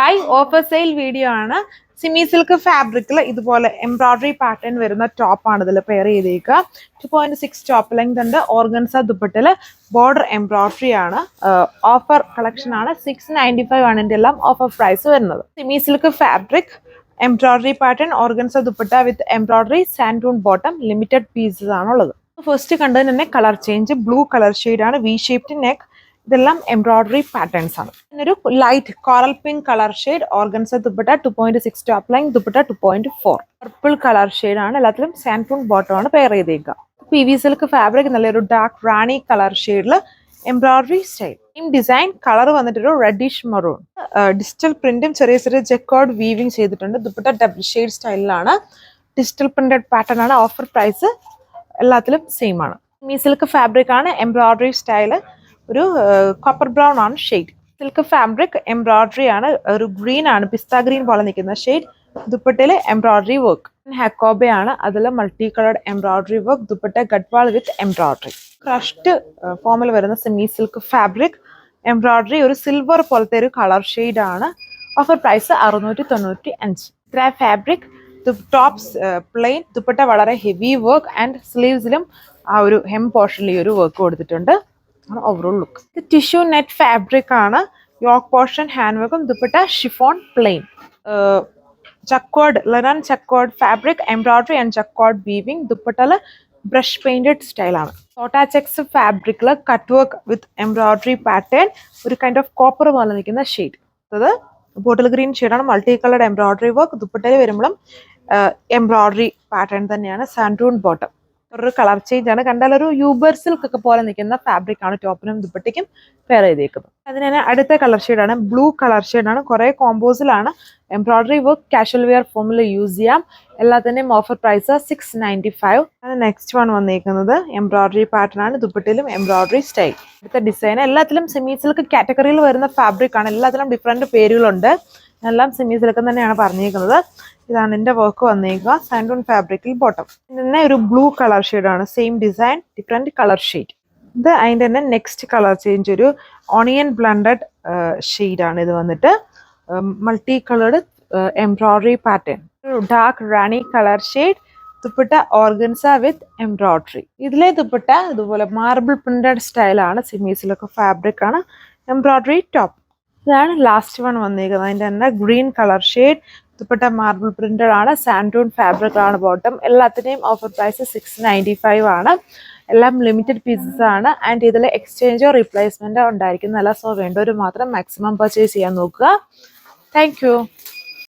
Hi offer sale video ആണ്. Simi silk ഫാബ്രിക്കിൽ ഇതുപോലെ എംബ്രോയിഡറി പാറ്റേൺ വരുന്ന ടോപ്പാണ് ഇതിൽ പെയർ ചെയ്തേക്കുക. 2.6 ടോപ്പ് ലെങ്ത് ഉണ്ട്. ഓർഗൻസ ദുപ്പട്ടിൽ ബോർഡർ എംബ്രോയിഡറി ആണ്. ഓഫർ കളക്ഷൻ ആണ്. 695 ആണ് ഇതിന്റെ എല്ലാം ഓഫർ പ്രൈസ് വരുന്നത്. സിമി silk fabric embroidery pattern organza dupatta with embroidery santoon bottom limited pieces ആണുള്ളത്. ഫസ്റ്റ് കണ്ടതിന് തന്നെ കളർ ചേഞ്ച് ബ്ലൂ കളർ ഷെയ്ഡാണ്. V shaped neck. ഇതെല്ലാം എംബ്രോയിഡറി പാറ്റേൺസ് ആണ്. ഒരു light coral pink colour shade organza dupatta 2.6 top line dupatta 2.4 purple colour shade ആണ്. എല്ലാത്തിലും സാൻഡൂൺ bottom ആണ് പെയർ ചെയ്തേക്കുക. PV സിൽക്ക് ഫാബ്രിക് നല്ലൊരു ഡാർക്ക് റാണി കളർ ഷെയ്ഡിൽ എംബ്രോയിഡറി സ്റ്റൈൽ. ഡിസൈൻ കളർ വന്നിട്ടൊരു റെഡിഷ് മറൂൺ. ഡിജിറ്റൽ പ്രിന്റും ചെറിയ ചെറിയ ജെക്കോർഡ് വീവിംഗ് ചെയ്തിട്ടുണ്ട്. ദുപ്പട്ട ഡബിൾ ഷെയ്ഡ് സ്റ്റൈലിലാണ്. ഡിജിറ്റൽ പ്രിന്റഡ് പാറ്റേൺ ആണ്. ഓഫർ പ്രൈസ് എല്ലാത്തിലും സെയിം ആണ്. മീ സിൽക്ക് ഫാബ്രിക് ആണ്. എംബ്രോയിഡറി സ്റ്റൈല് ഒരു കോപ്പർ ബ്രൗൺ ആണ് ഷെയ്ഡ്. സിൽക്ക് ഫാബ്രിക് എംബ്രോയിഡറി ആണ്. ഒരു ഗ്രീൻ ആണ്, പിസ്ത ഗ്രീൻ പോലെ നിൽക്കുന്ന ഷെയ്ഡ്. ദുപ്പട്ടയില് എംബ്രോയിഡറി വർക്ക്. ഹാക്കോബെ ആണ്. അതിൽ multi coloured embroidery work. Dupatta Gadwal with embroidery. Crushed ഫോമിൽ വരുന്ന സെമി സിൽക്ക് ഫാബ്രിക് എംബ്രോയിഡറി ഒരു സിൽവർ പോലത്തെ ഒരു കളർ ഷെയ്ഡ് ആണ്. Offer price 695. Fabric tops plain. Dupatta വളരെ ഹെവി വർക്ക് ആൻഡ് സ്ലീവ്സിലും ആ ഒരു ഹെം പോർഷനിൽ ഈ ഒരു വർക്ക് കൊടുത്തിട്ടുണ്ട്. Overall look. ഇത് ടിഷ്യൂ നെറ്റ് ഫാബ്രിക് ആണ്. യോക്ക് പോർഷൻ ഹാൻഡ് വർക്കും. Dupatta chiffon plain. Jacquard linen jacquard fabric embroidery and jacquard weaving. ദുപ്പട്ടല് ബ്രഷ് പെയിന്റഡ് സ്റ്റൈലാണ്. സോട്ടാ ചെക്സ് ഫാബ്രിക്കില് cut work with embroidery pattern ഒരു കൈൻഡ് ഓഫ് കോപ്പർ പോലെ നിൽക്കുന്ന ഷെയ്ഡ്. അത് ബോട്ടിൽ ഗ്രീൻ ഷെയ്ഡാണ്. Multi coloured embroidery work. ദുപ്പട്ടയിൽ വരുമ്പോഴും എംബ്രോയിഡറി പാറ്റേൺ തന്നെയാണ്. Santoon bottom. ഒരു കളർ ചേഞ്ച് ആണ്. കണ്ടാൽ ഒരു യൂബർ സിൽക്ക് ഒക്കെ പോലെ നിൽക്കുന്ന ഫാബ്രിക് ആണ് ടോപ്പിനും ദുപ്പട്ടയ്ക്കും പെയർ ചെയ്തേക്കുന്നത്. അതിന് തന്നെ അടുത്ത കളർ ഷെയ്ഡാണ് ബ്ലൂ കളർ ഷെയ്ഡാണ്. കുറെ കോമ്പോസിലാണ്. എംബ്രോയിഡറി വർക്ക് കാഷ്വൽ വെയർ ഫോമിൽ യൂസ് ചെയ്യാം. എല്ലാത്തിൻ്റെയും ഓഫർ പ്രൈസ് 695. നെക്സ്റ്റ് വൺ വന്നേക്കുന്നത് എംബ്രോയിഡറി പാറ്റേൺ ആണ്. ദുപ്പട്ടയിലും എംബ്രോയിഡറി സ്റ്റൈൽ. അടുത്ത ഡിസൈൻ എല്ലാത്തിലും സെമി സിൽക്ക് കാറ്റഗറിയിൽ വരുന്ന ഫാബ്രിക് ആണ്. എല്ലാത്തിലും ഡിഫറെന്റ് പേരുകളുണ്ട്. എല്ലാം സെമി സിൽക്ക് തന്നെയാണ് പറഞ്ഞേക്കുന്നത്. ഇതാണ് എന്റെ വർക്ക് വന്നേക്കുക. സാൻഡൂൺ ഫാബ്രിക്കിൽ ബോട്ടം. ഇതിന്റെ ഒരു ബ്ലൂ കളർ ഷെയ്ഡാണ്. Same design different colour shade. ഇത് അതിൻ്റെ തന്നെ നെക്സ്റ്റ് കളർ ചേഞ്ച് ഒരു ഓണിയൻ ബ്ലണ്ടഡ് ഷെയ്ഡാണ്. ഇത് വന്നിട്ട് multi coloured embroidery pattern. Dark rani colour shade. Dupatta organza വിത്ത് എംബ്രോയിഡറി. ഇതിലെ ദുപ്പട്ട ഇതുപോലെ മാർബിൾ പ്രിന്റഡ് സ്റ്റൈലാണ്. സെമി സിൽക്ക് ഫാബ്രിക് ആണ്. Embroidery top. ഇതാണ് ലാസ്റ്റ് വൺ വന്നേക്കുന്നത്. അതിൻ്റെ തന്നെ green colour shade. Dupatta marble printed ആണ്. സാൻഡൂൺ ഫാബ്രിക് ആണ് ബോട്ടം. എല്ലാത്തിൻ്റെയും ഓഫർ പ്രൈസ് 695 ആണ്. എല്ലാം ലിമിറ്റഡ് പീസസ് ആണ്. ആൻഡ് ഇതിൽ എക്സ്ചേഞ്ചോ റീപ്ലേസ്മെന്റോ ഉണ്ടായിരിക്കുന്നതല്ല. സോ വേണ്ടവർ മാത്രം മാക്സിമം പർച്ചേസ് ചെയ്യാൻ നോക്കുക. താങ്ക്